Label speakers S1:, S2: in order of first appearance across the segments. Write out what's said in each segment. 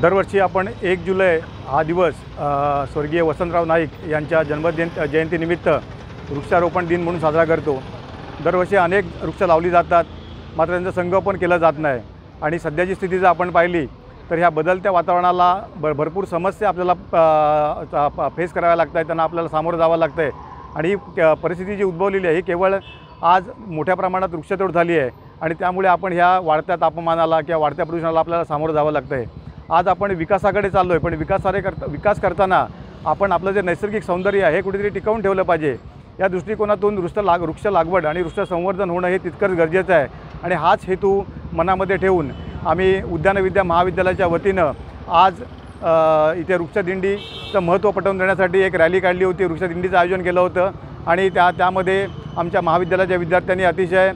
S1: दरवर्षी आपण 1 जुलै हा दिवस स्वर्गीय वसंतराव नाईक यांच्या जयंतीनिमित्त वृक्षारोपण दिन म्हणून साजरा करतो। दरवर्षी अनेक वृक्ष लावली जातात, मात्र त्यांचं संगोपन केलं जात नाही। आणि सध्याची स्थिती जर आपण पाहिली तर ह्या बदलत्या वातावरणाला भरपूर समस्या आपल्याला फेस कराव्या लागत आहेत, त्यांना आपल्याला सामोरं जावं लागतं आहे। आणि ही परिस्थिती जी उद्भवलेली आहे ही केवळ आज मोठ्या प्रमाणात वृक्षतोड झाली आहे आणि त्यामुळे आपण ह्या वाढत्या तापमानाला किंवा वाढत्या प्रदूषणाला आपल्याला सामोरं जावं लागतं आहे। आज आपण विकासाकडे चाललो आहे, पण विकास करताना आपण आपलं जे नैसर्गिक सौंदर्य आहे हे कुठेतरी टिकवून ठेवलं पाहिजे। या दृष्टिकोनातून वृक्ष लागवड आणि वृक्ष संवर्धन होणं हे तितकंच गरजेचं आहे। आणि हाच हेतू मनामध्ये ठेवून आम्ही उद्यानविद्या महाविद्यालयाच्या वतीनं आज इथे वृक्षदिंडीचं महत्त्व पटवून देण्यासाठी एक रॅली काढली होती, वृक्षदिंडीचं आयोजन केलं होतं। आणि त्यामध्ये आमच्या महाविद्यालयाच्या विद्यार्थ्यांनी अतिशय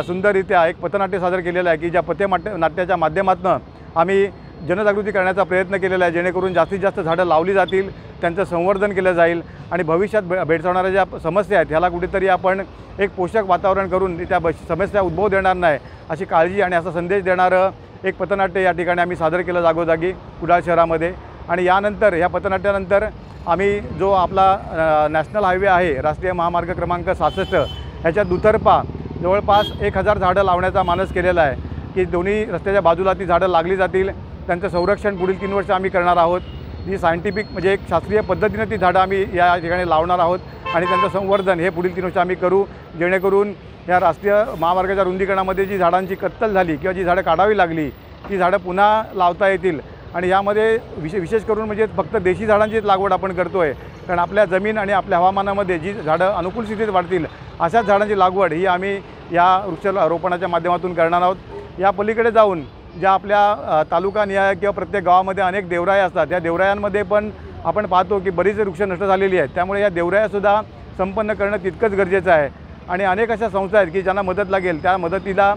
S1: सुंदररित्या एक पथनाट्य सादर केलेलं आहे की ज्या पथनाट्याच्या माध्यमातून आम्ही जनजागृती करण्याचा प्रयत्न केलेला आहे, जेणेकरून जास्तीत जास्त झाडं लावली जातील, त्यांचं संवर्धन केलं जाईल आणि भविष्यात भेडसावणाऱ्या ज्या समस्या आहेत ह्याला कुठेतरी आपण एक पोषक वातावरण करून त्या समस्या उद्भव देणार नाही अशी काळजी आणि असा संदेश देणारं एक पथनाट्य या ठिकाणी आम्ही सादर केलं जागोजागी कुडाळ शहरामध्ये। आणि यानंतर ह्या पथनाट्यानंतर आम्ही जो आपला नॅशनल हायवे आहे, राष्ट्रीय महामार्ग क्रमांक 66 ह्याच्या दुतर्फा जवळपास 1000 झाडं लावण्याचा मानस केलेला आहे की दोन्ही रस्त्याच्या बाजूला ती झाडं लागली जातील, त्यांचं संरक्षण पुढील 3 वर्ष आम्ही करणार आहोत। ही सायंटिफिक म्हणजे एक शास्त्रीय पद्धतीने ती झाडं आम्ही या ठिकाणी लावणार आहोत आणि त्यांचं संवर्धन हे पुढील 3 वर्ष आम्ही करू, जेणेकरून या राष्ट्रीय महामार्गाच्या रुंदीकरणामध्ये जी झाडांची कत्तल झाली किंवा जी झाडं काढावी लागली ती झाडं पुन्हा लावता येतील। आणि यामध्ये विशेष करून म्हणजे फक्त देशी झाडांचीच लागवड आपण करतो आहे, कारण आपल्या जमीन आणि आपल्या हवामानामध्ये जी झाडं अनुकूल स्थितीत वाढतील अशाच झाडांची लागवड ही आम्ही या वृक्षारोपणाच्या माध्यमातून करणार आहोत। या पलीकडे जाऊन ज्या आपल्या तालुकानिहाय किंवा प्रत्येक गावामध्ये अनेक देवराया असतात, त्या देवरायांमध्ये पण आपण पाहतो की बरीच वृक्ष नष्ट झालेली आहेत, त्यामुळे या देवरायासुद्धा संपन्न करणं तितकंच गरजेचं आहे। आणि अनेक अशा संस्था आहेत की ज्यांना मदत लागेल त्या मदतीला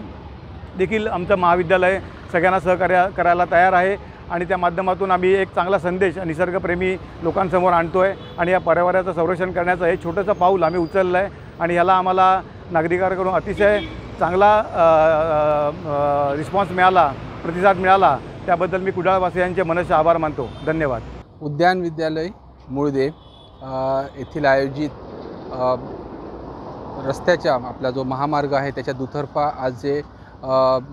S1: देखील आमचं महाविद्यालय सगळ्यांना सहकार्य करायला तयार आहे। आणि त्या माध्यमातून आम्ही एक चांगला संदेश निसर्गप्रेमी लोकांसमोर आणतो आहे आणि या पर्यावरणाचं संरक्षण करण्याचं हे छोटंसं पाऊल आम्ही उचललं आहे आणि ह्याला आम्हाला नागरिकांकडून अतिशय चांगला रिस्पॉन्स मिळाला, प्रतिसाद मिळाला, त्याबद्दल मी कुडाळवासियांचे मनसे आभार मानतो। धन्यवाद।
S2: उद्यान विद्यालय मुळदे येथील आयोजित रस्त्याच्या आपला जो महामार्ग आहे त्याच्या दुतर्फा आज जे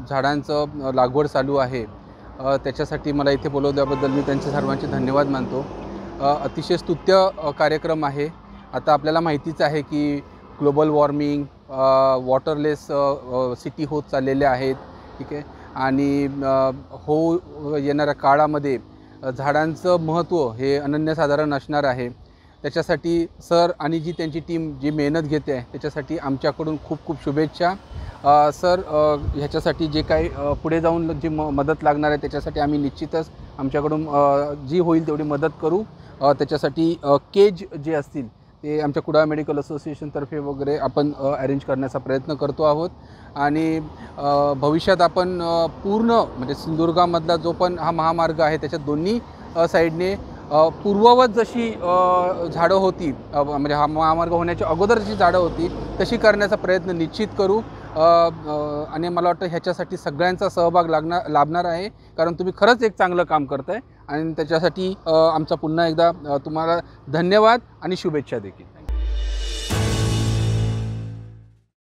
S2: झाडांचं लागवड चालू आहे त्याच्यासाठी मला इथे बोलवल्याबद्दल मी त्यांचे सर्वांचे धन्यवाद मानतो। अतिशय स्तुत्य कार्यक्रम आहे। आता आपल्याला माहितीच आहे की ग्लोबल वॉर्मिंग, वॉटरलेस सिटी होत चाललेले आहेत, ठीक आहे। आणि येणाऱ्या काळामध्ये झाडांचं महत्त्व हे अनन्यसाधारण असणार आहे। त्याच्यासाठी सर आणि जी त्यांची टीम जी मेहनत घेते आहे त्याच्यासाठी आमच्याकडून खूप खूप शुभेच्छा। सर ह्याच्यासाठी जे काही पुढे जाऊन जी मदत लागणार आहे त्याच्यासाठी आम्ही निश्चितच आमच्याकडून जी होईल तेवढी मदत करू। त्याच्यासाठी केज जे असतील ते आमच्या कुडाळ मेडिकल असोसिएशनतर्फे वगैरे आपण अरेंज करण्याचा प्रयत्न करतो आहोत। आणि भविष्यात आपण पूर्ण म्हणजे सिंधुदुर्गामधला जो पण हा महामार्ग आहे त्याच्या दोन्ही साईडने पूर्ववत जशी झाडं होती म्हणजे हा महामार्ग होण्याच्या अगोदर जी झाडं होती तशी करण्याचा प्रयत्न निश्चित करू। आणि मला वाटतं ह्याच्यासाठी सगळ्यांचा सहभाग लाभणार आहे, कारण तुम्ही खरंच एक चांगलं काम करताय आणि त्याच्यासाठी आमचा पुन्हा एकदा तुम्हाला धन्यवाद आणि शुभेच्छा देखील।